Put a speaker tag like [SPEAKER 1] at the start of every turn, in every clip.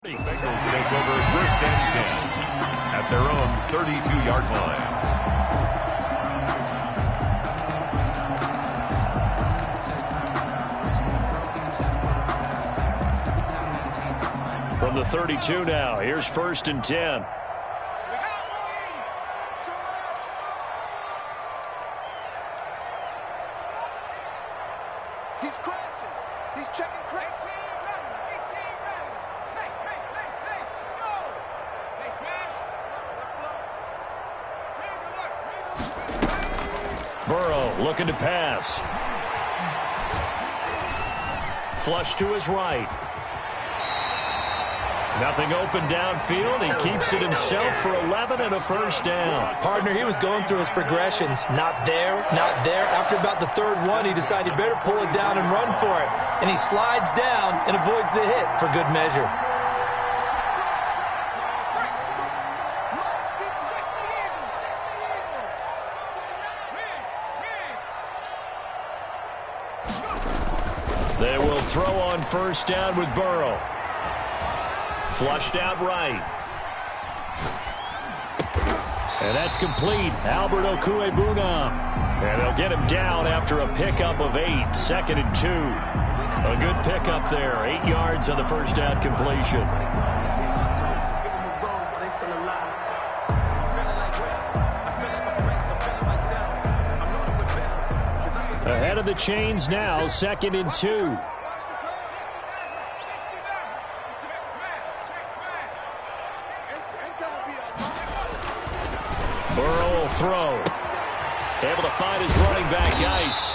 [SPEAKER 1] Bengals take over 1st and 10 at their own 32-yard line.
[SPEAKER 2] From the 32 now, here's 1st and 10.
[SPEAKER 3] He's crashing. He's checking crash. 18 ready. Pace. Let's go. They smash.
[SPEAKER 2] Burrow looking to pass. Flush to his right. Nothing open downfield. He keeps it himself for 11 and a 1st down.
[SPEAKER 4] Partner, he was going through his progressions. Not there. After about the 3rd one, he decided he better pull it down and run for it. And he slides down and avoids the hit for good measure.
[SPEAKER 2] They will throw on 1st down with Burrow. Flushed out right. And that's complete. Albert Okwuegbunam. And they'll get him down after a pickup of 8. 2nd and 2. A good pickup there. 8 yards on the 1st down completion. Ahead of the chains now. 2nd and 2. Burrow will throw. Able to find his running back, Ice.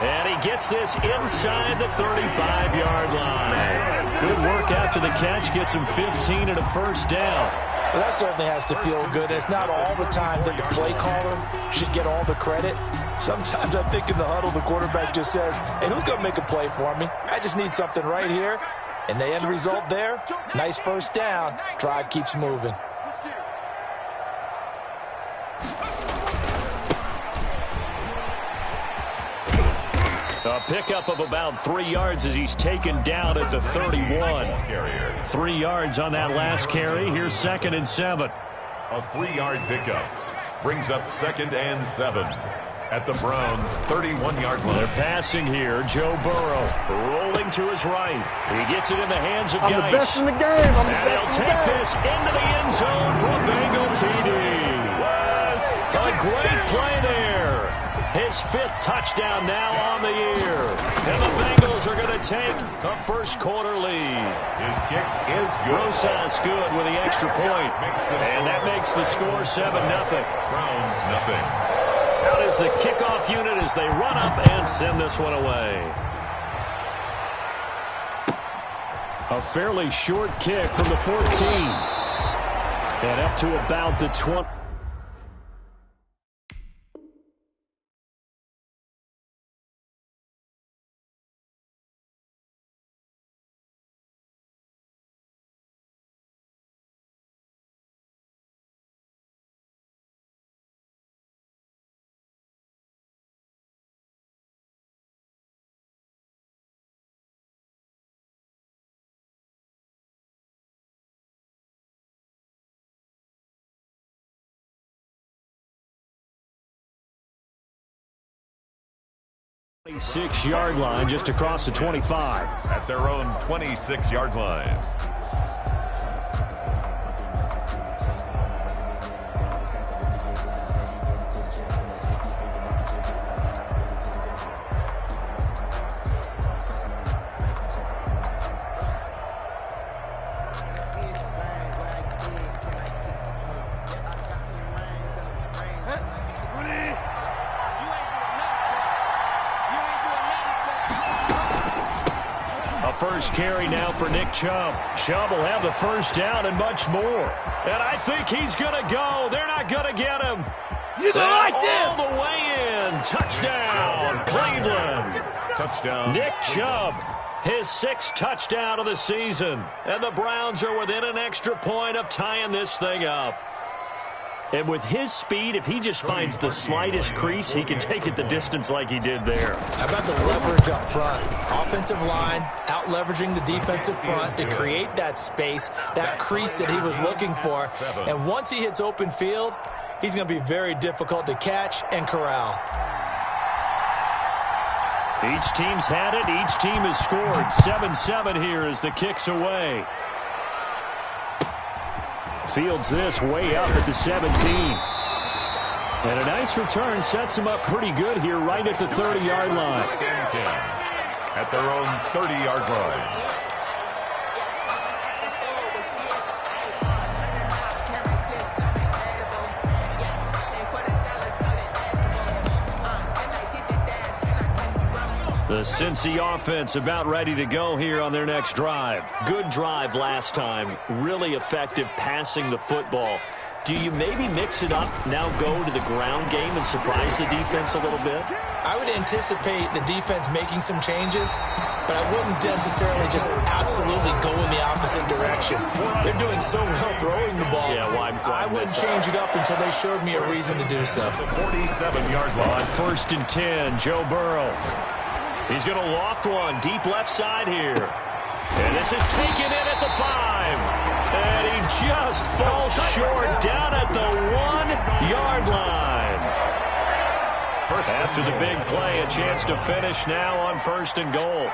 [SPEAKER 2] And he gets this inside the 35-yard line. Good work after the catch. Gets him 15 and a 1st down.
[SPEAKER 4] Well, that certainly has to feel good. It's not all the time that the play caller should get all the credit. Sometimes I think in the huddle, the quarterback just says, hey, who's going to make a play for me? I just need something right here. And the end result there, nice 1st down. Drive keeps moving.
[SPEAKER 2] A pickup of about 3 yards as he's taken down at the 31. 3 yards on that last carry. Here's 2nd and 7.
[SPEAKER 1] A 3-yard pickup brings up 2nd and 7 at the Browns' 31-yard line.
[SPEAKER 2] They're passing here. Joe Burrow rolling to his right. He gets it in the hands of Geis.
[SPEAKER 3] I'm the best in the game.
[SPEAKER 2] And they'll take this into the end zone for a Bengal TD. A great play there. His 5th touchdown now on the year. And the Bengals are going to take a 1st quarter lead.
[SPEAKER 1] His kick is good.
[SPEAKER 2] Rosas good with the extra point. And that makes the score 7-0.
[SPEAKER 1] Browns nothing.
[SPEAKER 2] Out is the kickoff unit as they run up and send this one away. A fairly short kick from the 14. And up to about the 20. Yard line just across the 25.
[SPEAKER 1] At their own 26-yard line.
[SPEAKER 2] First carry now for Nick Chubb. Chubb will have the 1st down and much more. And I think he's going to go. They're not going to get him.
[SPEAKER 4] You don't like this.
[SPEAKER 2] All the way in. Touchdown, Cleveland.
[SPEAKER 1] Touchdown.
[SPEAKER 2] Nick Chubb, his 6th touchdown of the season. And the Browns are within an extra point of tying this thing up. And with his speed, if he just finds the slightest crease, he can take it the distance like he did there.
[SPEAKER 4] How about the leverage up front? Offensive line out-leveraging the defensive front to create that space, that crease that he was looking for. And once he hits open field, he's going to be very difficult to catch and corral.
[SPEAKER 2] Each team's had it. Each team has scored. 7-7 here as the kick's away. Fields this way up at the 17. And a nice return sets him up pretty good here right at the 30-yard line.
[SPEAKER 1] At their own 30-yard line.
[SPEAKER 2] The Cincy offense about ready to go here on their next drive. Good drive last time. Really effective passing the football. Do you maybe mix it up, now go to the ground game and surprise the defense a little bit?
[SPEAKER 4] I would anticipate the defense making some changes, but I wouldn't necessarily just absolutely go in the opposite direction. They're doing so well throwing the ball.
[SPEAKER 2] Yeah, why
[SPEAKER 4] I wouldn't change it up until they showed me a reason to do so.
[SPEAKER 1] 47-yard line.
[SPEAKER 2] First and 10, Joe Burrow. He's going to loft one deep left side here. And this is taken in at the 5. And he just falls short down at the 1-yard line. After the big play, a chance to finish now on first and goal.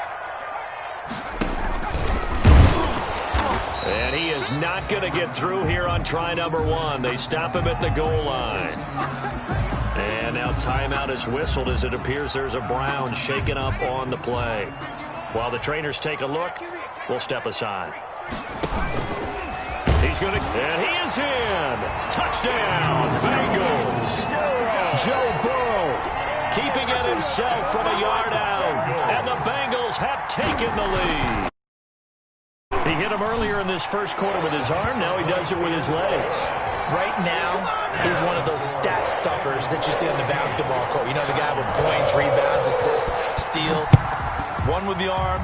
[SPEAKER 2] And he is not going to get through here on try number 1. They stop him at the goal line. And now timeout is whistled as it appears there's a Brown shaken up on the play. While the trainers take a look, we'll step aside. He's going to, and he is in. Touchdown, Bengals. Joe Burrow keeping it himself from a yard out. And the Bengals have taken the lead. He hit him earlier in this first quarter with his arm. Now he does it with his legs.
[SPEAKER 4] Right now, he's one of those stat stuffers that you see on the basketball court. You know, the guy with points, rebounds, assists, steals. One with the arm,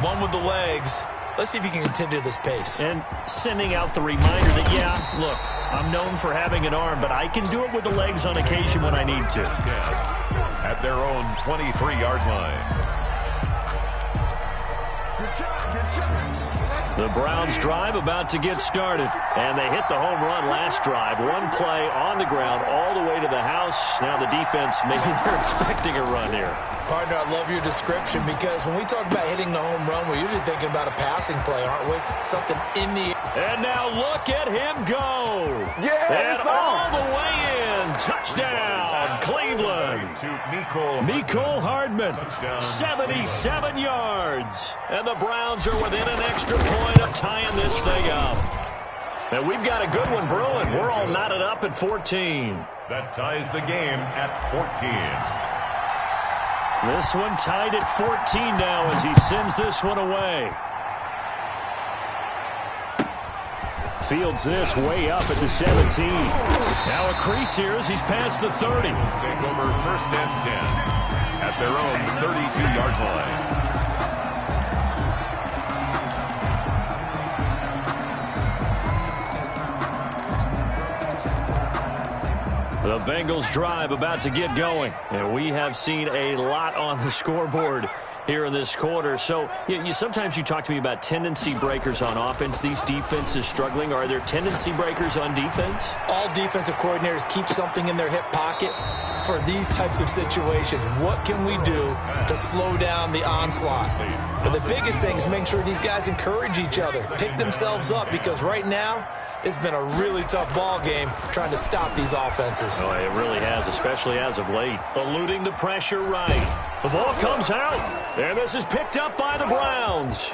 [SPEAKER 4] one with the legs. Let's see if he can continue this pace.
[SPEAKER 2] And sending out the reminder that, yeah, look, I'm known for having an arm, but I can do it with the legs on occasion when I need to.
[SPEAKER 1] At their own 23-yard line.
[SPEAKER 2] The Browns drive about to get started. And they hit the home run last drive. One play on the ground all the way to the house. Now the defense, maybe they're expecting a run here.
[SPEAKER 4] Partner, I love your description because when we talk about hitting the home run, we're usually thinking about a passing play, aren't we? Something in the air.
[SPEAKER 2] And now look at him go.
[SPEAKER 3] Yeah,
[SPEAKER 2] and all the way in. Touchdown, Cleveland. Mecole Hardman, 77 yards. And the Browns are within an extra point of tying this thing up. And we've got a good one brewing. We're all knotted up at 14.
[SPEAKER 1] That ties the game at 14.
[SPEAKER 2] This one tied at 14 now as he sends this one away. Fields this way up at the 17. Now a crease here as he's past the 30.
[SPEAKER 1] Take over first and 10 at their own 32-yard line.
[SPEAKER 2] The Bengals drive about to get going. And we have seen a lot on the scoreboard here in this quarter. So sometimes you talk to me about tendency breakers on offense. These defenses struggling. Are there tendency breakers on defense?
[SPEAKER 4] All defensive coordinators keep something in their hip pocket for these types of situations. What can we do to slow down the onslaught? But the biggest thing is making sure these guys encourage each other, pick themselves up, because right now it's been a really tough ball game trying to stop these offenses.
[SPEAKER 2] Oh, it really has, especially as of late. Eluding the pressure right. The ball comes out, and this is picked up by the Browns.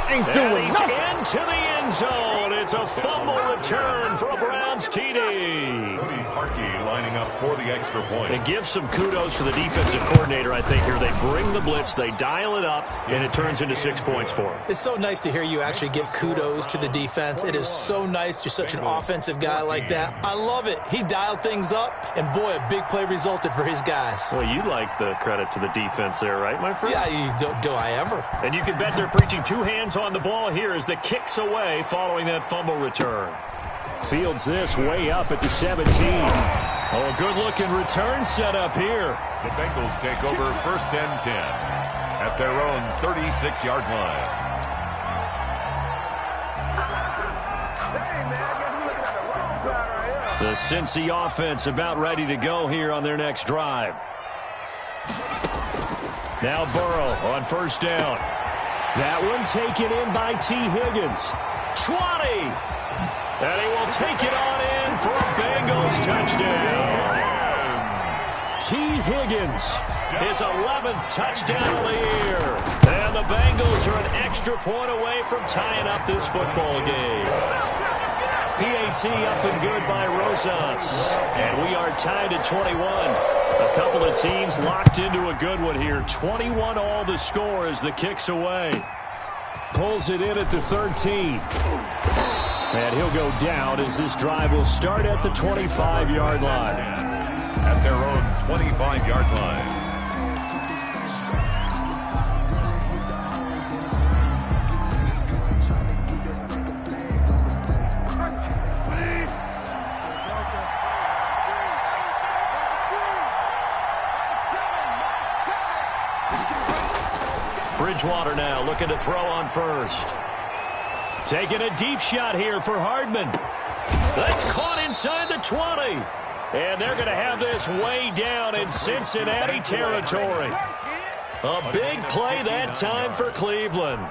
[SPEAKER 3] Ain't doing
[SPEAKER 2] he's
[SPEAKER 3] nothing.
[SPEAKER 2] into the end zone. It's a fumble return for a Browns TD.
[SPEAKER 1] Cody Parkey lining up for the extra point.
[SPEAKER 2] And give some kudos to the defensive coordinator, I think, here. They bring the blitz, they dial it up, and it turns into 6 points for them.
[SPEAKER 4] It's so nice to hear you actually give kudos to the defense. It is so nice you're such an offensive guy like that. I love it. He dialed things up, and boy, a big play resulted for his guys.
[SPEAKER 2] Well, you like the credit to the defense there, right, my friend?
[SPEAKER 4] Yeah, do I ever?
[SPEAKER 2] And you can bet they're preaching two hands on the ball here as the kick's away following that fumble return. Fields this way up at the 17. Oh, a good-looking return set up here.
[SPEAKER 1] The Bengals take over 1st and 10 at their own 36-yard line.
[SPEAKER 2] The Cincy offense about ready to go here on their next drive. Now Burrow on 1st down. That one taken in by T. Higgins. 20. And he will take it on in for a Bengals touchdown. T. Higgins, his 11th touchdown of the year. And the Bengals are an extra point away from tying up this football game. PAT up and good by Rosas. And we are tied at 21. A couple of teams locked into a good one here. 21 all the score as the kick's away. Pulls it in at the 13. And he'll go down as this drive will start at the 25-yard line.
[SPEAKER 1] At their own 25-yard line.
[SPEAKER 2] Bridgewater now looking to throw on 1st. Taking a deep shot here for Hardman. That's caught inside the 20. And they're going to have this way down in Cincinnati territory. A big play that time for Cleveland.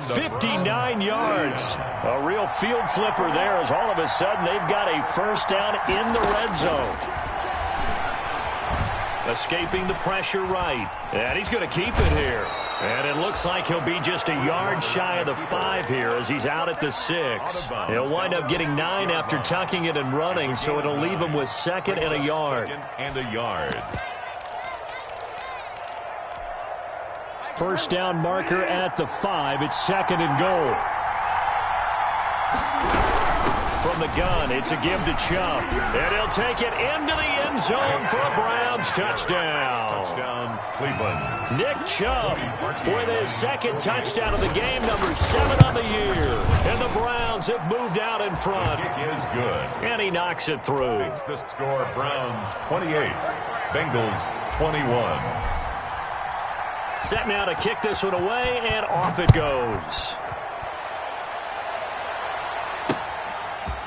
[SPEAKER 2] 59 yards. A real field flipper there as all of a sudden they've got a 1st down in the red zone. Escaping the pressure right. And he's going to keep it here. And it looks like he'll be just a yard shy of the 5 here as he's out at the 6. He'll wind up getting 9 after tucking it and running, so it'll leave him with 2nd and a yard. 1st down marker at the 5. It's 2nd and goal. From the gun, it's a give to Chubb. And he'll take it into the end zone for a Browns touchdown.
[SPEAKER 1] Touchdown, Cleveland.
[SPEAKER 2] Nick Chubb with his 2nd touchdown of the game, number 7 on the year. And the Browns have moved out in front.
[SPEAKER 1] The kick is good.
[SPEAKER 2] And he knocks it through.
[SPEAKER 1] Makes the score Browns 28, Bengals 21.
[SPEAKER 2] Set now to kick this one away, and off it goes.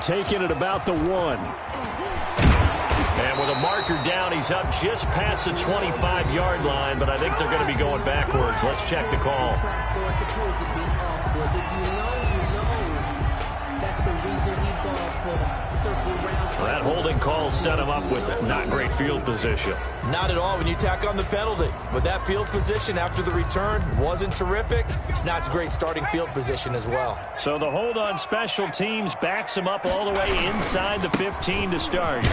[SPEAKER 2] Taking it about the 1. And with a marker down, he's up just past the 25-yard line, but I think they're going to be going backwards. Let's check the call. That holding call set him up with not great field position.
[SPEAKER 4] Not at all when you tack on the penalty. But that field position after the return wasn't terrific. It's not a great starting field position as well.
[SPEAKER 2] So the hold on special teams backs him up all the way inside the 15 to start.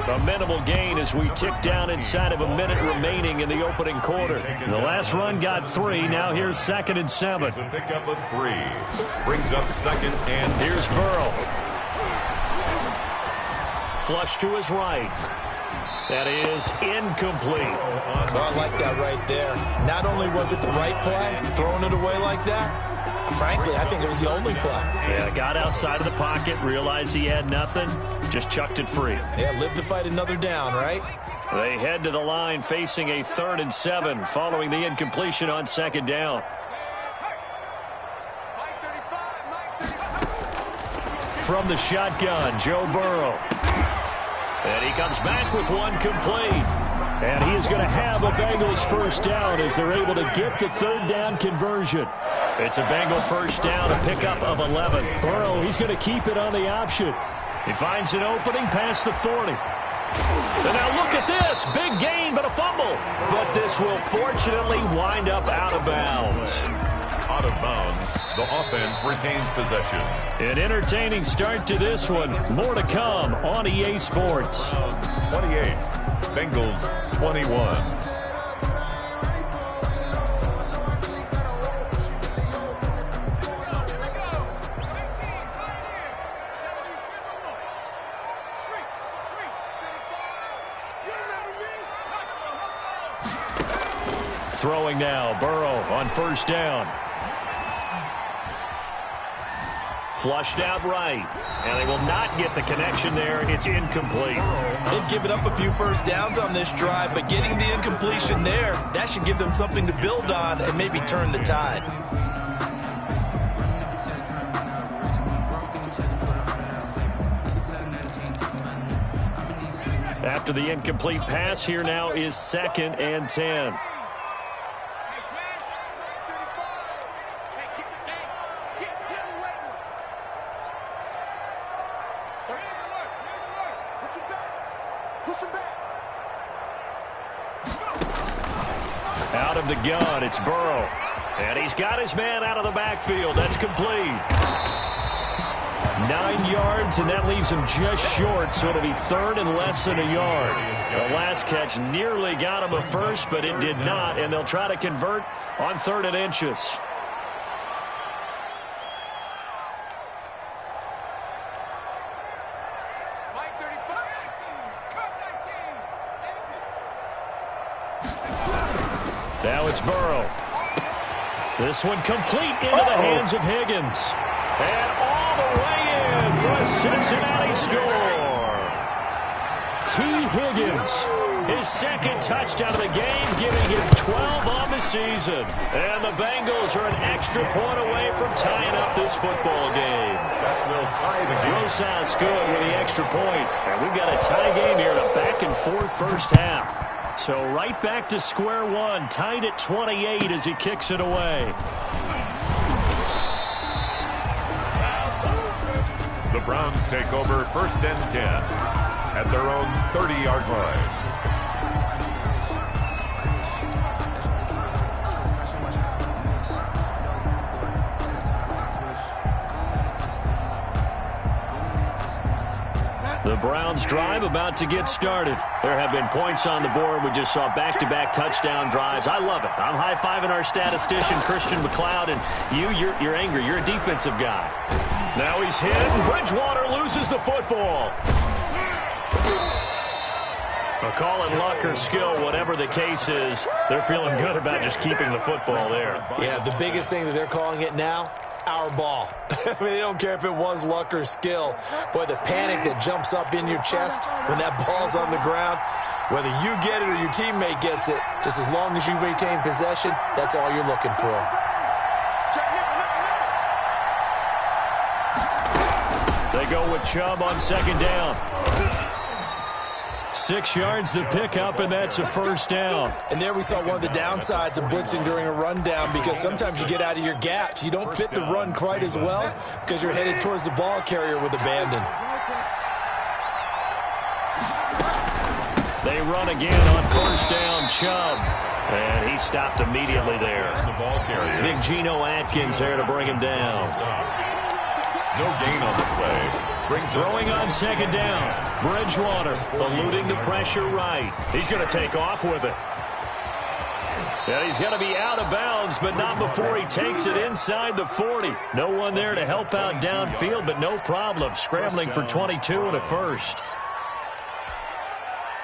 [SPEAKER 2] A minimal gain as we tick down inside of a minute remaining in the opening quarter. The last run got 3. Now here's 2nd and 7.
[SPEAKER 1] It's a pickup of 3. Brings up 2nd and
[SPEAKER 2] here's Burrow. Flush to his right. That is incomplete.
[SPEAKER 4] Oh, I like that right there. Not only was it the right play, throwing it away like that, frankly, I think it was the only play.
[SPEAKER 2] Yeah, got outside of the pocket, realized he had nothing, just chucked it free.
[SPEAKER 4] Yeah, live to fight another down, right?
[SPEAKER 2] They head to the line facing a 3rd and 7 following the incompletion on 2nd down. From the shotgun, Joe Burrow. And he comes back with one complete. And he is going to have a Bengals 1st down as they're able to get the 3rd down conversion. It's a Bengal 1st down, a pickup of 11. Burrow, he's going to keep it on the option. He finds an opening past the 40. And now look at this. Big gain, but a fumble. But this will fortunately wind up out of bounds.
[SPEAKER 1] Out of bounds. The offense retains possession.
[SPEAKER 2] An entertaining start to this one. More to come on EA Sports.
[SPEAKER 1] 28, Bengals 21.
[SPEAKER 2] Throwing now, Burrow on 1st down. Flushed out right. And they will not get the connection there. It's incomplete.
[SPEAKER 4] They've given up a few first downs on this drive, but getting the incompletion there, that should give them something to build on and maybe turn the tide.
[SPEAKER 2] After the incomplete pass, here now is 2nd and 10. Out of the gun, it's Burrow. And he's got his man out of the backfield. That's complete. 9 yards, and that leaves him just short, so it'll be 3rd and less than a yard. The last catch nearly got him a first, but it did not, and they'll try to convert on 3rd and inches. Now it's Burrow. This one complete into the hands of Higgins. And all the way in for a Cincinnati score. T. Higgins, his 2nd touchdown of the game, giving him 12 on the season. And the Bengals are an extra point away from tying up this football game.
[SPEAKER 1] That will tie the game.
[SPEAKER 2] Rosas good with the extra point. And we've got a tie game here in a back-and-forth first half. So right back to square one, tied at 28 as he kicks it away.
[SPEAKER 1] The Browns take over 1st and 10 at their own 30-yard line.
[SPEAKER 2] The Browns drive about to get started. There have been points on the board. We just saw back-to-back touchdown drives. I love it. I'm high-fiving our statistician, Christian McLeod, and you're angry. You're a defensive guy. Now he's hit, and Bridgewater loses the football. A call it luck or skill, whatever the case is, they're feeling good about just keeping the football there.
[SPEAKER 4] Yeah, the biggest thing that they're calling it now, our ball. I mean, they don't care if it was luck or skill. Boy, the panic that jumps up in your chest when that ball's on the ground, whether you get it or your teammate gets it, just as long as you retain possession, that's all you're looking for.
[SPEAKER 2] They go with Chubb on 2nd down. 6 yards the pickup, and that's a first down.
[SPEAKER 4] And there we saw one of the downsides of blitzing during a rundown, because sometimes you get out of your gaps. You don't fit the run quite as well because you're headed towards the ball carrier with abandon.
[SPEAKER 2] They run again on 1st down, Chubb. And he stopped immediately there.
[SPEAKER 1] The ball carrier.
[SPEAKER 2] Big Geno Atkins there to bring him down.
[SPEAKER 1] No gain on the play.
[SPEAKER 2] Throwing on 2nd down. Bridgewater eluding the pressure right. He's going to take off with it. And he's going to be out of bounds, but not before he takes it inside the 40. No one there to help out downfield, but no problem. Scrambling for 22 and a first.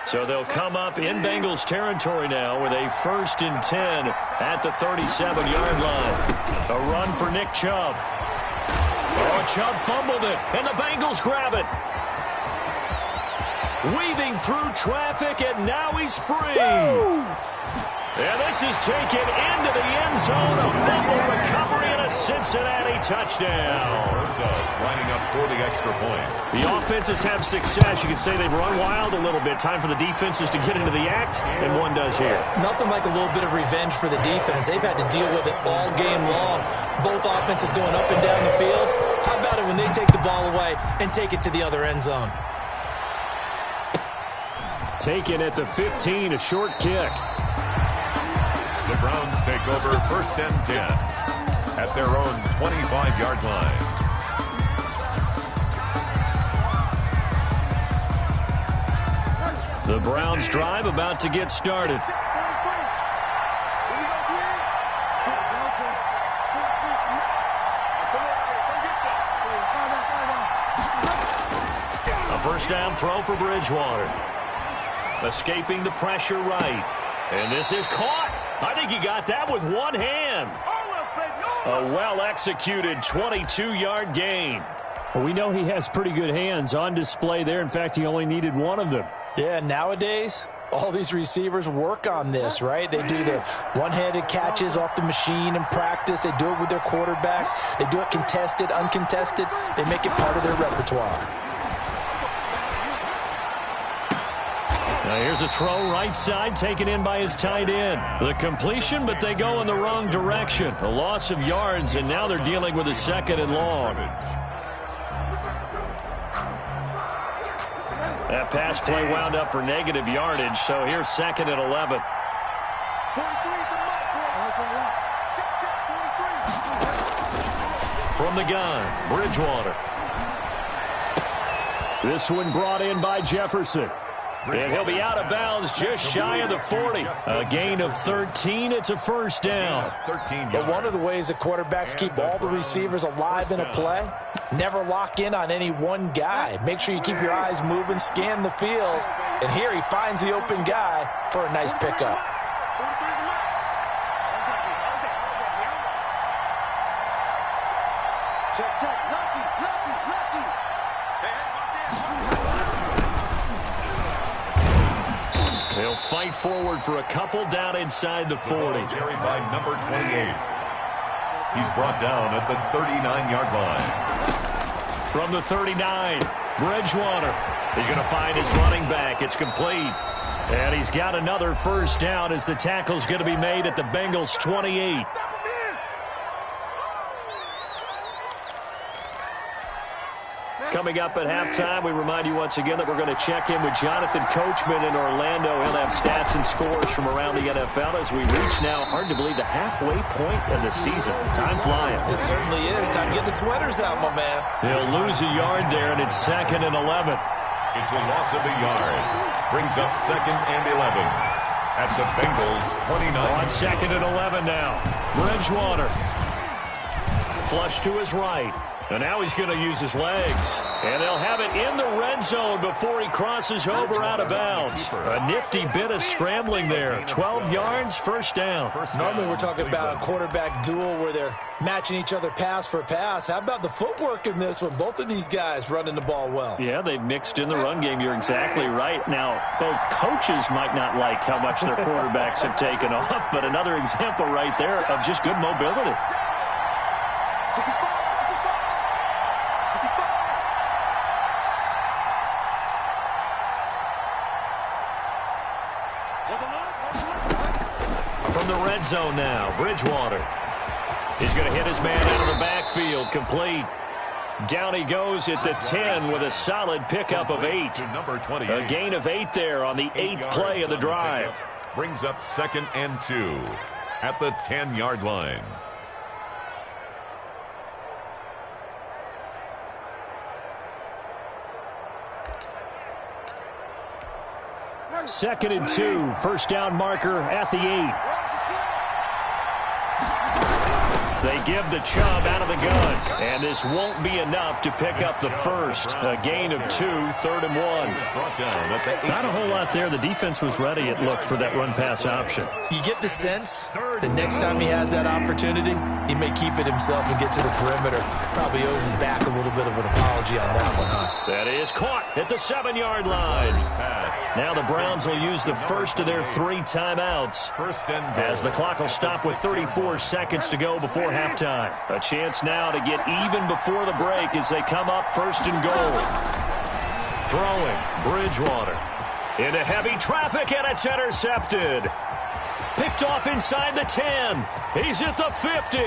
[SPEAKER 2] So they'll come up in Bengals territory now with a 1st and 10 at the 37-yard line. A run for Nick Chubb. Oh, Chubb fumbled it, and the Bengals grab it. Weaving through traffic, and now he's free. Woo! And this is taken into the end zone. A fumble recovery and a Cincinnati touchdown.
[SPEAKER 1] Lining up for the extra point.
[SPEAKER 2] The offenses have success. You can say they've run wild a little bit. Time for the defenses to get into the act, and one does here.
[SPEAKER 4] Nothing like a little bit of revenge for the defense. They've had to deal with it all game long. Both offenses going up and down the field. How about it when they take the ball away and take it to the other end zone?
[SPEAKER 2] Taken at the 15, a short kick.
[SPEAKER 1] The Browns take over 1st and 10 at their own 25-yard line.
[SPEAKER 2] The Browns drive about to get started. A 1st down throw for Bridgewater. Escaping the pressure right. And this is caught. I think he got that with one hand. A well-executed 22-yard gain. Well, we know he has pretty good hands on display there. In fact, he only needed one of them.
[SPEAKER 4] Yeah, nowadays, all these receivers work on this, right? They do the one-handed catches off the machine in practice. They do it with their quarterbacks. They do it contested, uncontested. They make it part of their repertoire.
[SPEAKER 2] Now here's a throw right side taken in by his tight end. The completion, but they go in the wrong direction. A loss of yards, and now they're dealing with a 2nd and long. That pass play wound up for negative yardage, so here's 2nd and 11. From the gun, Bridgewater. This one brought in by Jefferson. And he'll be out of bounds just shy of the 40. A gain of 13. It's a 1st down.
[SPEAKER 4] But one of the ways the quarterbacks keep all the receivers alive in a play, never lock in on any one guy. Make sure you keep your eyes moving, scan the field. And here he finds the open guy for a nice pickup.
[SPEAKER 3] Check. Lucky.
[SPEAKER 2] They'll fight forward for a couple down inside the 40.
[SPEAKER 1] Carried by number 28. He's brought down at the 39-yard line.
[SPEAKER 2] From the 39, Bridgewater. He's going to find his running back. It's complete. And he's got another 1st down as the tackle's going to be made at the Bengals' 28. Coming up at halftime, we remind you once again that we're going to check in with Jonathan Coachman in Orlando. He'll have stats and scores from around the NFL as we reach now, hard to believe, the halfway point of the season. Time flying.
[SPEAKER 4] It certainly is. Time to get the sweaters out, my man.
[SPEAKER 2] He'll lose a yard there, and it's 2nd and 11.
[SPEAKER 1] It's a loss of a yard. Brings up 2nd and 11 at the Bengals' 29.
[SPEAKER 2] On 2nd and 11 now. Bridgewater. Flush to his right. And now he's going to use his legs. And they'll have it in the red zone before he crosses over out of bounds. A nifty bit of scrambling there. 12 yards, 1st down.
[SPEAKER 4] Normally we're talking about a quarterback duel where they're matching each other pass for pass. How about the footwork in this one? Both of these guys running the ball well.
[SPEAKER 2] Yeah, they've mixed in the run game. You're exactly right. Now, both coaches might not like how much their quarterbacks have taken off, but another example right there of just good mobility. From the red zone now, Bridgewater. He's going to hit his man out of the backfield, complete. Down he goes at the 10 with a solid pickup of 8. A gain of 8 there on the 8th play of the drive.
[SPEAKER 1] Brings up 2nd and 2 at the 10-yard line.
[SPEAKER 2] Second and 2, 1st down marker at the 8. They give the Chubb out of the gun, and this won't be enough to pick up the 1st. A gain of 2, 3rd and 1. Not a whole lot there. The defense was ready, it looked, for that run-pass option.
[SPEAKER 4] You get the sense the next time he has that opportunity, he may keep it himself and get to the perimeter. Probably owes his back a little bit of an apology on that one, huh?
[SPEAKER 2] That is caught at the 7-yard line. Now the Browns will use the first of their 3 timeouts as the clock will stop with 34 seconds to go before halftime. A chance now to get even before the break as they come up 1st and goal. Throwing, Bridgewater. Into heavy traffic, and it's intercepted. Picked off inside the 10. He's at the 50.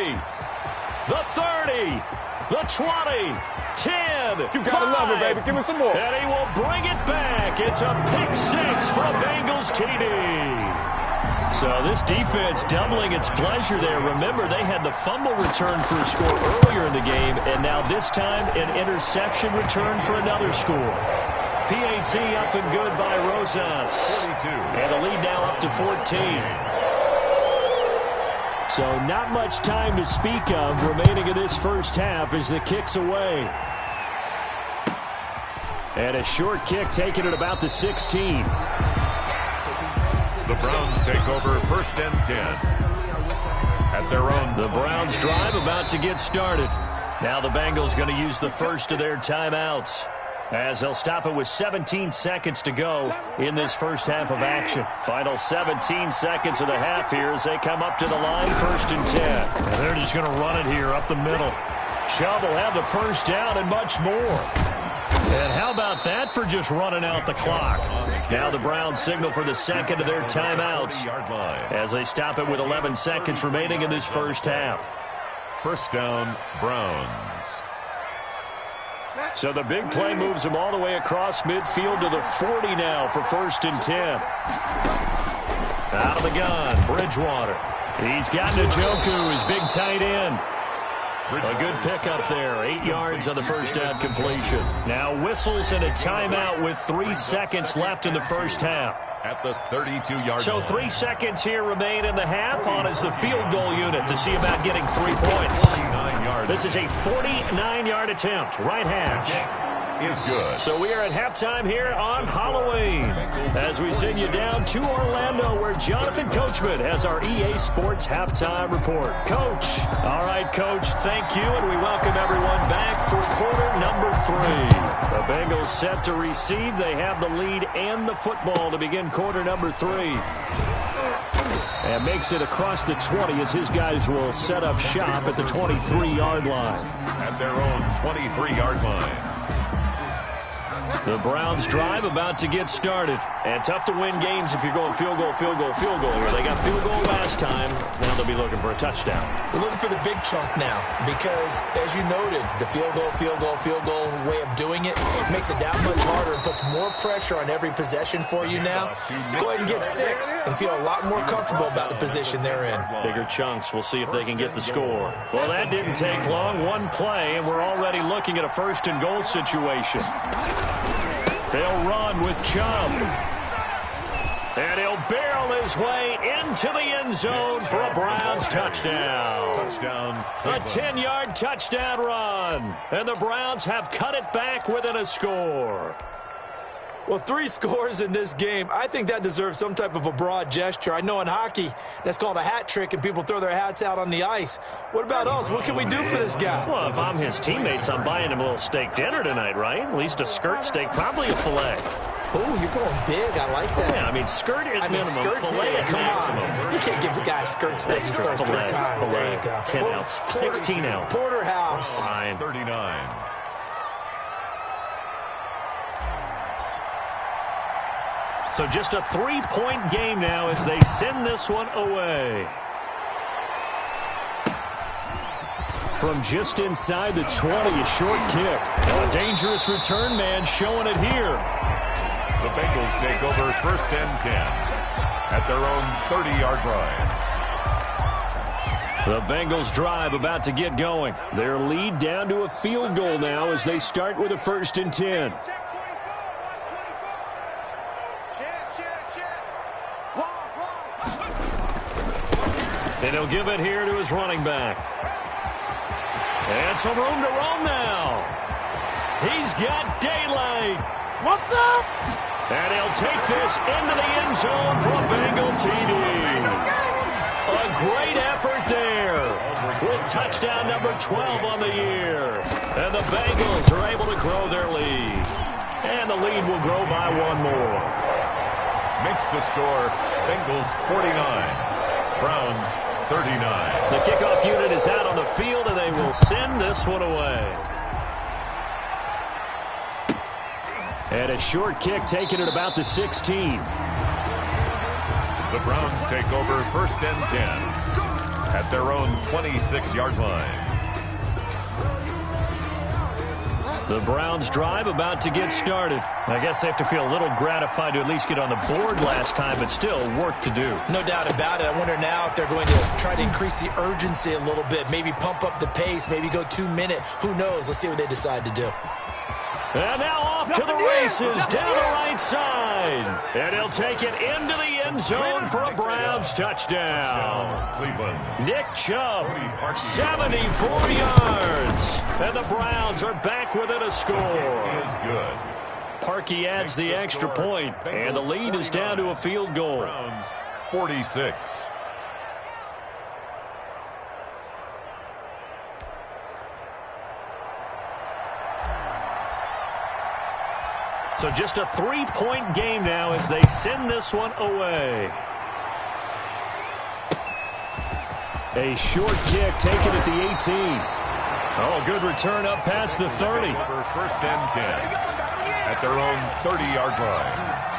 [SPEAKER 2] The 30. The 20. 10.
[SPEAKER 3] You gotta love it, baby. Give me some more.
[SPEAKER 2] And he will bring it back. It's a pick 6 for a Bengals TD. So this defense doubling its pleasure there. Remember, they had the fumble return for a score earlier in the game, and now this time an interception return for another score. PAT up and good by Rosas.
[SPEAKER 1] 42.
[SPEAKER 2] And the lead now up to 14. So not much time to speak of remaining in this first half as the kick's away. And a short kick taken at about the 16.
[SPEAKER 1] The Browns take over 1st and 10 at their own.
[SPEAKER 2] The Browns drive about to get started. Now the Bengals going to use the first of their timeouts, as they'll stop it with 17 seconds to go in this first half of action. Final 17 seconds of the half here as they come up to the line, 1st and 10. And they're just going to run it here up the middle. Chubb will have the first down and much more. And how about that for just running out the clock? Now the Browns signal for the second of their timeouts as they stop it with 11 seconds remaining in this first half.
[SPEAKER 1] First down, Browns.
[SPEAKER 2] So the big play moves him all the way across midfield to the 40 now for 1st and 10. Out of the gun, Bridgewater. He's got Njoku, his big tight end. A good pickup there, 8 yards on the first down completion. Now whistles and a timeout with 3 seconds left in the first half.
[SPEAKER 1] At the 32-yard line.
[SPEAKER 2] So 3 seconds here remain in the half. On is the field goal unit to see about getting 3 points.
[SPEAKER 1] 49 yards.
[SPEAKER 2] This is a 49-yard attempt. Right hash
[SPEAKER 1] is good.
[SPEAKER 2] So we are at halftime here on Halloween as we send you down to Orlando where Jonathan Coachman has our EA Sports halftime report. Coach. All right, Coach, thank you, and we welcome everyone back for quarter number 3. The Bengals set to receive. They have the lead and the football to begin quarter number 3. And makes it across the 20 as his guys will set up shop at the 23-yard line.
[SPEAKER 1] At their own 23-yard line.
[SPEAKER 2] The Browns drive about to get started. And tough to win games if you're going field goal, field goal, field goal here. They got field goal last time. Now they'll be looking for a touchdown.
[SPEAKER 4] They're looking for the big chunk now because, as you noted, the field goal way of doing it makes it that much harder and puts more pressure on every possession for you now. Go ahead and get 6 and feel a lot more comfortable about the position they're in.
[SPEAKER 2] Bigger chunks. We'll see if they can get the score. Well, that didn't take long. One play, and we're already looking at a 1st and goal situation. They'll run with Chubb. And he'll barrel his way into the end zone for a Browns touchdown. A 10-yard touchdown run. And the Browns have cut it back within a score.
[SPEAKER 4] Well, 3 scores in this game. I think that deserves some type of a broad gesture. I know in hockey, that's called a hat trick, and people throw their hats out on the ice. What about us? What can we do for this guy?
[SPEAKER 2] Well, if I'm his teammates, I'm buying him a little steak dinner tonight, right? At least a skirt steak, probably a filet.
[SPEAKER 4] Oh, you're going big. I like that.
[SPEAKER 2] Yeah, I mean, skirt at minimum,
[SPEAKER 4] skirt
[SPEAKER 2] filet
[SPEAKER 4] steak,
[SPEAKER 2] at
[SPEAKER 4] come
[SPEAKER 2] maximum.
[SPEAKER 4] on. You can't give the guy a skirt steak. He scores 3 times. There you go.
[SPEAKER 2] 10 ounce, 16 ounce.
[SPEAKER 4] Porterhouse.
[SPEAKER 2] Fine.
[SPEAKER 1] 39.
[SPEAKER 2] So just a 3-point game now as they send this one away. From just inside the 20, a short kick. A dangerous return man showing it here.
[SPEAKER 1] The Bengals take over 1st and 10 at their own 30-yard line.
[SPEAKER 2] The Bengals drive about to get going. Their lead down to a field goal now as they start with a 1st and 10. And he'll give it here to his running back. And some room to roam now. He's got daylight.
[SPEAKER 3] What's up?
[SPEAKER 2] And he'll take this into the end zone for a Bengal TD. A great effort there with touchdown number 12 on the year. And the Bengals are able to grow their lead. And the lead will grow by 1 more.
[SPEAKER 1] Makes the score Bengals 49, Browns 39.
[SPEAKER 2] The kickoff unit is out on the field, and they will send this one away. And a short kick taken at about the 16.
[SPEAKER 1] The Browns take over 1st and 10 at their own 26-yard line.
[SPEAKER 2] The Browns drive about to get started. I guess they have to feel a little gratified to at least get on the board last time, but still work to do.
[SPEAKER 4] No doubt about it. I wonder now if they're going to try to increase the urgency a little bit, maybe pump up the pace, maybe go 2-minute. Who knows? Let's see what they decide to do.
[SPEAKER 2] And now off to the races down the right side. And he'll take it into the end zone for a Browns touchdown.
[SPEAKER 1] Cleveland.
[SPEAKER 2] Nick Chubb, 74 yards. And the Browns are back within a score.
[SPEAKER 1] Is good.
[SPEAKER 2] Parkey adds the extra point, and the lead is down to a field goal.
[SPEAKER 1] Browns 46.
[SPEAKER 2] So just a 3-point game now as they send this one away. A short kick taken at the 18. Oh, good return up past the 30.
[SPEAKER 1] First and 10 at their own 30-yard line.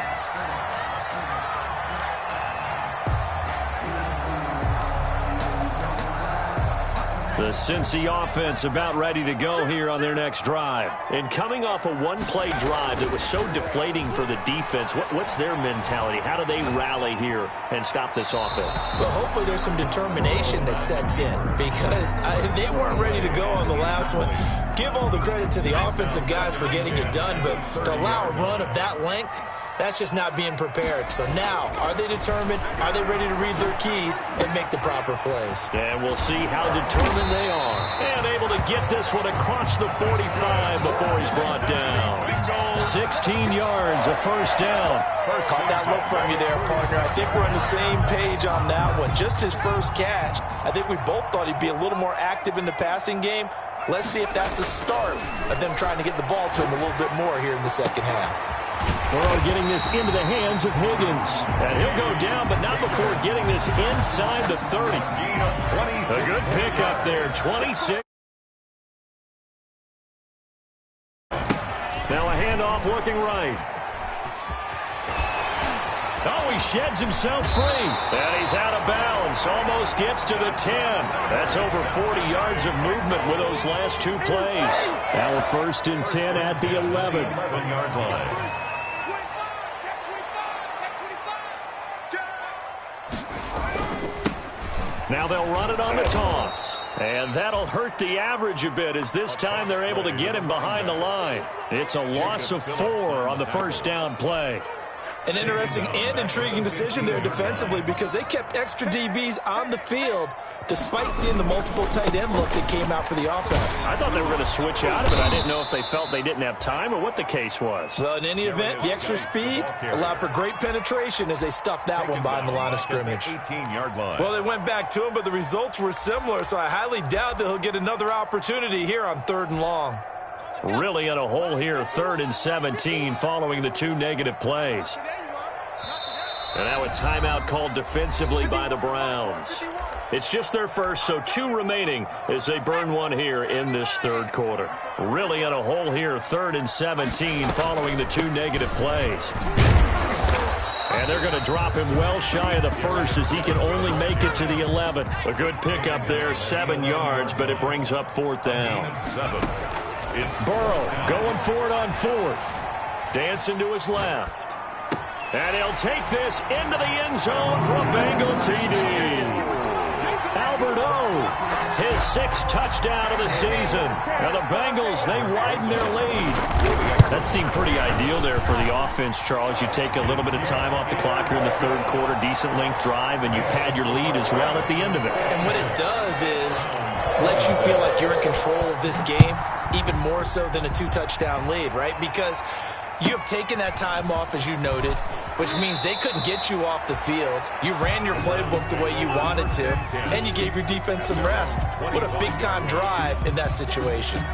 [SPEAKER 2] The Cincy offense about ready to go here on their next drive. And coming off a one-play drive that was so deflating for the defense, what's their mentality? How do they rally here and stop this offense?
[SPEAKER 4] Well, hopefully there's some determination that sets in because they weren't ready to go on the last one. Give all the credit to the offensive guys for getting it done, but to allow a run of that length, that's just not being prepared. So now, are they determined? Are they ready to read their keys and make the proper plays?
[SPEAKER 2] And we'll see how determined they are. And able to get this one across the 45 before he's brought down. 16 yards, a first down.
[SPEAKER 4] Caught that look from you there, partner. I think we're on the same page on that one. Just his first catch. I think we both thought he'd be a little more active in the passing game. Let's see if that's the start of them trying to get the ball to him a little bit more here in the second half.
[SPEAKER 2] Burrow getting this into the hands of Higgins. And he'll go down, but not before getting this inside the 30. A good pickup there, 26. Now a handoff looking right. Oh, he sheds himself free. And he's out of bounds. Almost gets to the 10. That's over 40 yards of movement with those last two plays. Now a first and 10 at the 11-yard line. Now they'll run it on the toss. And that'll hurt the average a bit as this time they're able to get him behind the line. It's a loss of 4 on the first down play.
[SPEAKER 4] An interesting and intriguing decision there defensively because they kept extra DBs on the field despite seeing the multiple tight end look that came out for the offense.
[SPEAKER 2] I thought they were going to switch out of it. I didn't know if they felt they didn't have time or what the case was.
[SPEAKER 4] Well, in any event, the extra speed allowed for great penetration as they stuffed that one behind the line of scrimmage.
[SPEAKER 1] 18-yard line.
[SPEAKER 4] Well, they went back to him, but the results were similar, so I highly doubt that he'll get another opportunity here on 3rd and long.
[SPEAKER 2] Really in a hole here, 3rd and 17 following the 2 negative plays. And now a timeout called defensively by the Browns. It's just their first, so 2 remaining as they burn one here in this 3rd quarter. Really in a hole here, 3rd and 17 following the 2 negative plays. And they're going to drop him well shy of the first as he can only make it to the 11. A good pickup there, 7 yards, but it brings up 4th down.
[SPEAKER 1] It's
[SPEAKER 2] Burrow going for it on 4th. Dancing to his left. And he'll take this into the end zone for a Bengal TD. Albert O, his 6th touchdown of the season. Now the Bengals, they widen their lead. That seemed pretty ideal there for the offense, Charles. You take a little bit of time off the clock here in the 3rd quarter, decent length drive, and you pad your lead as well at the end of it.
[SPEAKER 4] And what it does is let you feel like you're in control of this game, even more so than a 2-touchdown lead, right? Because you have taken that time off, as you noted, which means they couldn't get you off the field. You ran your playbook the way you wanted to, and you gave your defense some rest. What a big-time drive in that situation.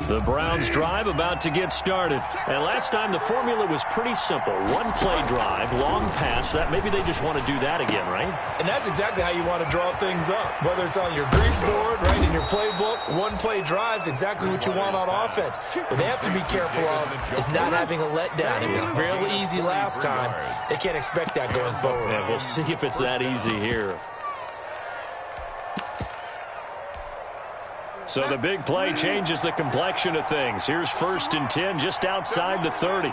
[SPEAKER 2] The Browns drive about to get started. And last time the formula was pretty simple. 1-play drive, long pass. That maybe they just want to do that again, right?
[SPEAKER 4] And that's exactly how you want to draw things up. Whether it's on your grease board, right, in your playbook, 1-play drive is exactly what you want on offense. What they have to be careful of is not having a letdown. It was real easy last time. They can't expect that going forward.
[SPEAKER 2] And we'll see if it's that easy here. So the big play changes the complexion of things. Here's 1st and 10 just outside the 30.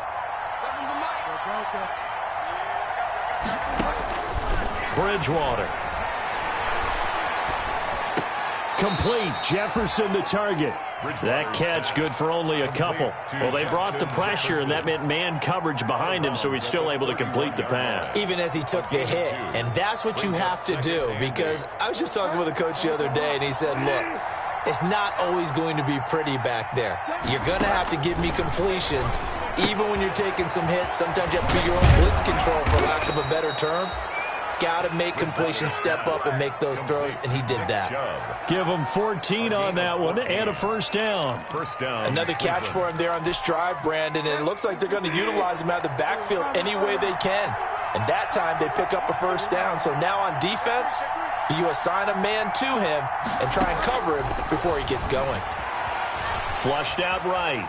[SPEAKER 2] Bridgewater. Complete. Jefferson the target. That catch good for only a couple. Well, they brought the pressure, and that meant man coverage behind him, so he's still able to complete the pass.
[SPEAKER 4] Even as he took the hit. And that's what you have to do, because I was just talking with a coach the other day, and he said, look, it's not always going to be pretty back there. You're going to have to give me completions, even when you're taking some hits. Sometimes you have to be your own blitz control, for lack of a better term. Got to make completion, step up and make those throws, and he did that.
[SPEAKER 2] Give him 14 on that one and a first down.
[SPEAKER 4] Another catch for him there on this drive, Brandon, and it looks like they're going to utilize him out of the backfield any way they can. And that time they pick up a first down. So now on defense, do you assign a man to him and try and cover him before he gets going?
[SPEAKER 2] Flushed out right.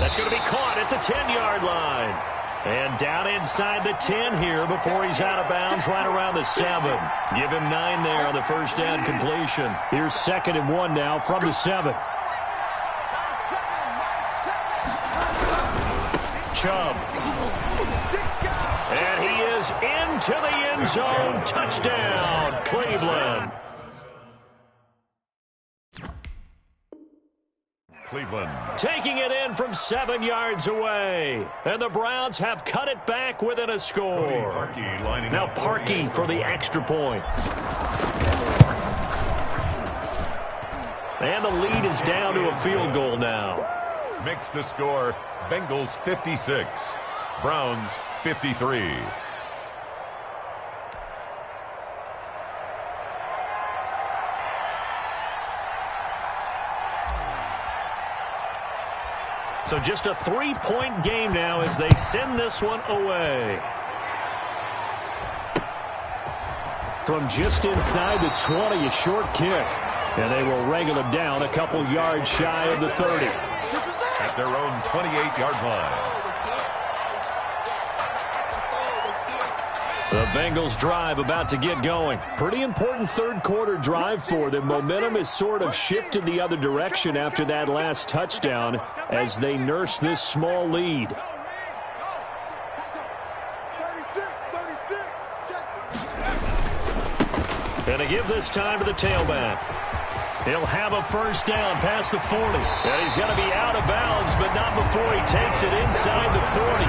[SPEAKER 2] That's going to be caught at the 10-yard line. And down inside the 10 here before he's out of bounds right around the 7. Give him 9 there on the first down completion. Here's 2nd and 1 now from the 7. Chubb. And he is into the end zone. Touchdown, Cleveland.
[SPEAKER 1] Cleveland.
[SPEAKER 2] Taking it in from 7 yards away. And the Browns have cut it back within a score. Now Parkey for the extra point. And the lead is down to a field goal now.
[SPEAKER 1] Makes the score Bengals 56, Browns 53.
[SPEAKER 2] So just a 3-point game now as they send this one away. From just inside the 20, a short kick. And they will wrangle it down a couple yards shy of the 30.
[SPEAKER 1] At their own 28-yard line.
[SPEAKER 2] The Bengals drive about to get going. Pretty important third-quarter drive for them. Momentum has sort of shifted the other direction after that last touchdown as they nurse this small lead.
[SPEAKER 3] 36.
[SPEAKER 2] And to give this time to the tailback. He'll have a first down past the 40. And he's going to be out of bounds, but not before he takes it inside the 40.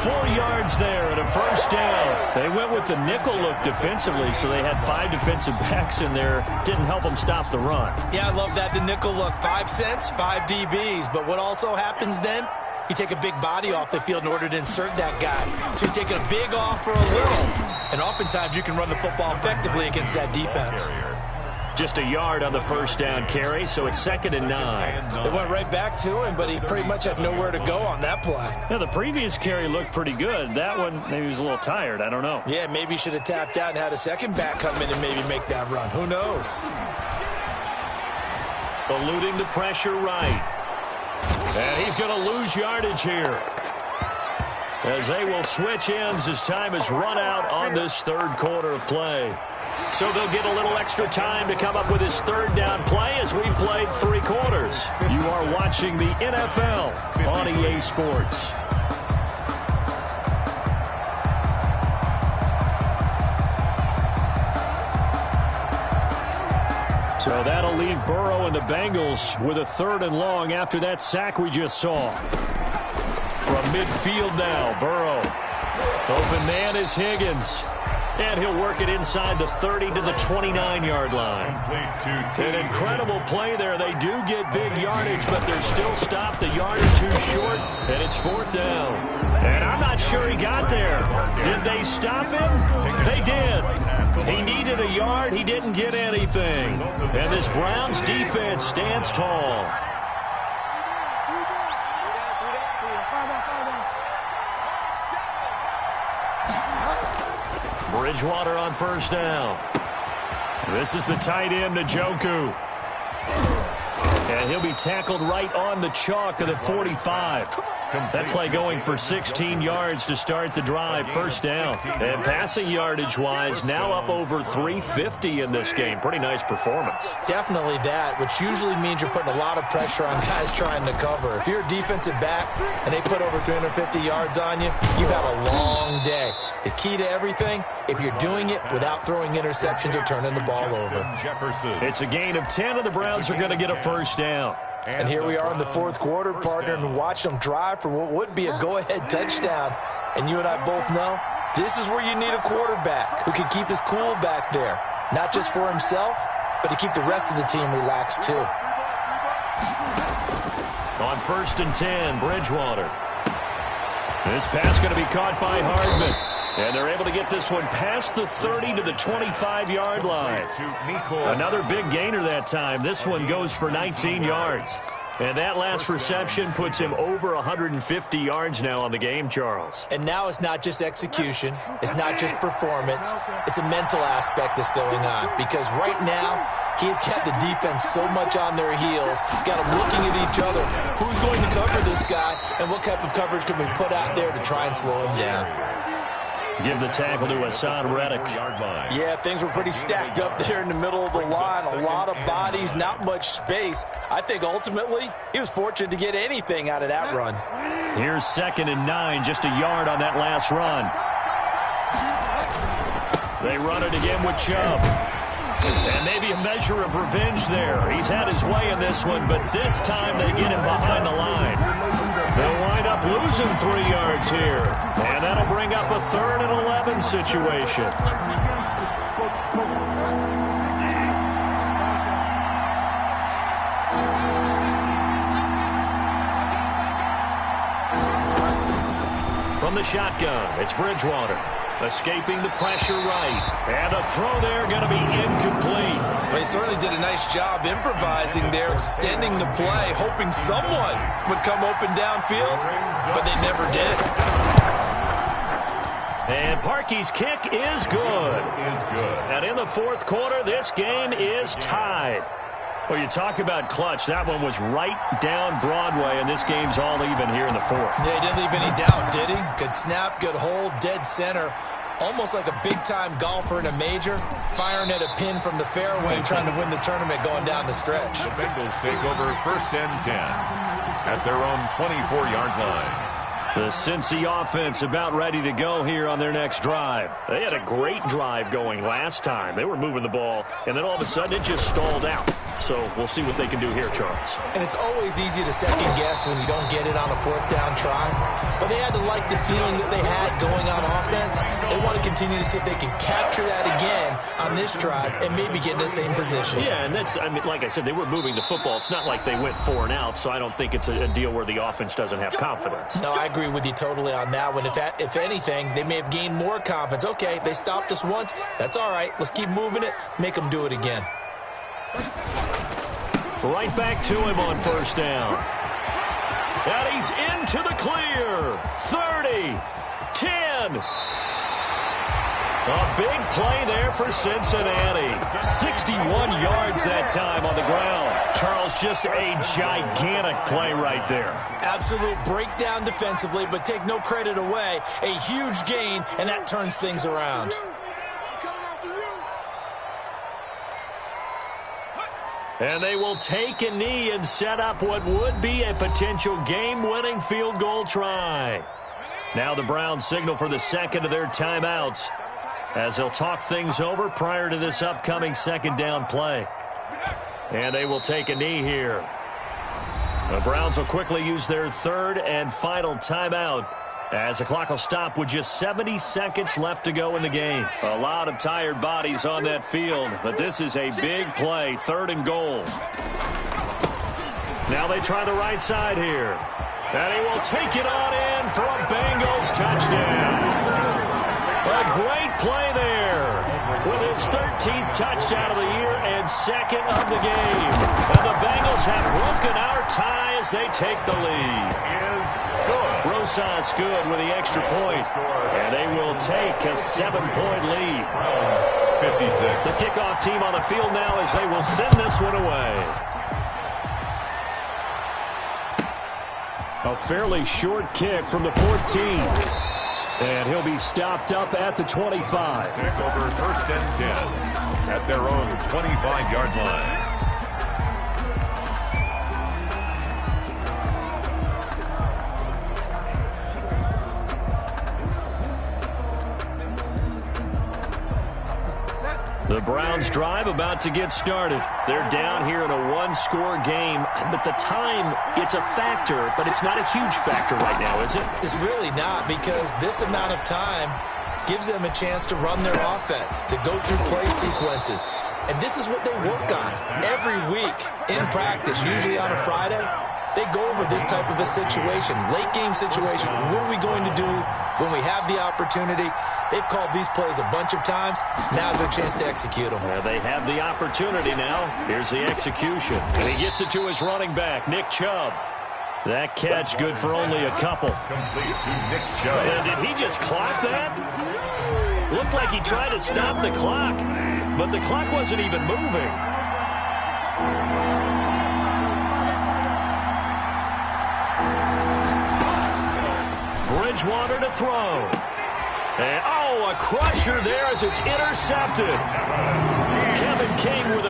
[SPEAKER 2] 34 yards there and a first down. They went with the nickel look defensively, so they had 5 defensive backs in there. Didn't help them stop the run.
[SPEAKER 4] Yeah, I love that, the nickel look. 5 cents, 5 DBs. But what also happens then? You take a big body off the field in order to insert that guy. So you're taking a big off for a little. And oftentimes you can run the football effectively against that defense.
[SPEAKER 2] Just a yard on the first down carry, so it's 2nd and 9.
[SPEAKER 4] They went right back to him, but he pretty much had nowhere to go on that play.
[SPEAKER 2] Yeah, the previous carry looked pretty good. That one, maybe he was a little tired. I don't know.
[SPEAKER 4] Yeah, maybe he should have tapped out and had a second back come in and maybe make that run. Who knows?
[SPEAKER 2] Eluding the pressure right. And he's going to lose yardage here. As they will switch ends as time is run out on this third quarter of play. So they'll get a little extra time to come up with his third down play as we played 3 quarters. You are watching the NFL on EA Sports. So that'll leave Burrow and the Bengals with a 3rd and long after that sack we just saw. From midfield now, Burrow. Open man is Higgins. And he'll work it inside the 30 to the 29-yard line. An incredible play there. They do get big yardage, but they're still stopped a yard or 2 short, and it's 4th down. And I'm not sure he got there. Did they stop him? They did. He needed a yard. He didn't get anything. And this Browns defense stands tall. Bridgewater on first down. This is the tight end, Njoku. And he'll be tackled right on the chalk of the 45. That play going for 16 yards to start the drive, first down. And passing yardage-wise, now up over 350 in this game. Pretty nice performance.
[SPEAKER 4] Definitely that, which usually means you're putting a lot of pressure on guys trying to cover. If you're a defensive back and they put over 350 yards on you, you've had a long day. The key to everything, if you're doing it without throwing interceptions or turning the ball over.
[SPEAKER 2] It's a gain of 10, and the Browns are going to get a first down.
[SPEAKER 4] And here we are in the 4th quarter, partner, and watch them drive for what would be a go-ahead touchdown. And you and I both know this is where you need a quarterback who can keep his cool back there. Not just for himself, but to keep the rest of the team relaxed too.
[SPEAKER 2] On 1st and 10, Bridgewater. This pass going to be caught by Hardman. And they're able to get this one past the 30 to the 25-yard line. Another big gainer that time. This one goes for 19 yards. And that last reception puts him over 150 yards now on the game, Charles.
[SPEAKER 4] And now it's not just execution. It's not just performance. It's a mental aspect that's going on. Because right now, he's got the defense so much on their heels, got them looking at each other. Who's going to cover this guy, and what type of coverage can we put out there to try and slow him down?
[SPEAKER 2] Give the tackle to Hassan Reddick.
[SPEAKER 4] Yeah, things were pretty stacked up there in the middle of the line. A lot of bodies, not much space. I think ultimately he was fortunate to get anything out of that run.
[SPEAKER 2] Here's 2nd and 9, just a yard on that last run. They run it again with Chubb. And maybe a measure of revenge there. He's had his way in this one, but this time they get him behind the line. They'll wind up losing 3 yards here. And that'll bring up a 3rd and 11 situation. From the shotgun, it's Bridgewater. Escaping the pressure right. And a throw there going to be incomplete.
[SPEAKER 4] They certainly did a nice job improvising there, extending the play, hoping someone would come open downfield, but they never did.
[SPEAKER 2] And Parkey's kick is good. And in the 4th quarter, this game is tied. Well, you talk about clutch. That one was right down Broadway, and this game's all even here in the 4th.
[SPEAKER 4] Yeah, he didn't leave any doubt, did he? Good snap, good hold, dead center. Almost like a big-time golfer in a major, firing at a pin from the fairway, trying to win the tournament going down the stretch.
[SPEAKER 1] The Bengals take over 1st and 10 at their own 24-yard line.
[SPEAKER 2] The Cincy offense about ready to go here on their next drive. They had a great drive going last time. They were moving the ball, and then all of a sudden it just stalled out. So we'll see what they can do here, Charles.
[SPEAKER 4] And it's always easy to second guess when you don't get it on a 4th down try. But they had to like the feeling that they had going on offense. They want to continue to see if they can capture that again on this drive and maybe get in the same position.
[SPEAKER 2] Yeah, and that's, I mean, like I said, they were moving the football. It's not like they went 4 and out, so I don't think it's a deal where the offense doesn't have confidence.
[SPEAKER 4] No, I agree with you totally on that one. If anything, they may have gained more confidence. Okay, they stopped us once. That's all right. Let's keep moving it. Make them do it again.
[SPEAKER 2] Right back to him on 1st down. And he's into the clear. 30, 10. A big play there for Cincinnati. 61 yards that time on the ground. Charles, just a gigantic play right there.
[SPEAKER 4] Absolute breakdown defensively, but take no credit away. A huge gain, and that turns things around.
[SPEAKER 2] And they will take a knee and set up what would be a potential game-winning field goal try. Now the Browns signal for the 2nd of their timeouts as they'll talk things over prior to this upcoming 2nd down play. And they will take a knee here. The Browns will quickly use their 3rd and final timeout as the clock will stop with just 70 seconds left to go in the game. A lot of tired bodies on that field, but this is a big play, 3rd and goal. Now they try the right side here. And he will take it on in for a Bengals touchdown. A great play there with his 13th touchdown of the year and 2nd of the game. And the Bengals have broken our tie as they take the lead. Rosas good with the extra point, and they will take a 7-point lead.
[SPEAKER 1] 56.
[SPEAKER 2] The kickoff team on the field now as they will send this one away. A fairly short kick from the 14. And he'll be stopped up at the 25.
[SPEAKER 1] Take over 1st and 10 at their own 25-yard line.
[SPEAKER 2] The Browns drive about to get started. They're down here in a 1-score game, but the time, it's a factor, but it's not a huge factor right now, is it?
[SPEAKER 4] It's really not, because this amount of time gives them a chance to run their offense, to go through play sequences. And this is what they work on every week in practice, usually on a Friday. They go over this type of a situation, late game situation. What are we going to do when we have the opportunity? They've called these plays a bunch of times. Now's their chance to execute them.
[SPEAKER 2] Well, they have the opportunity now. Here's the execution. And he gets it to his running back, Nick Chubb. That catch good for only a couple.
[SPEAKER 1] Complete to Nick Chubb.
[SPEAKER 2] And did he just clock that? Looked like he tried to stop the clock, but the clock wasn't even moving. Bridgewater to throw. And, oh, a crusher there as it's intercepted. Kevin King with a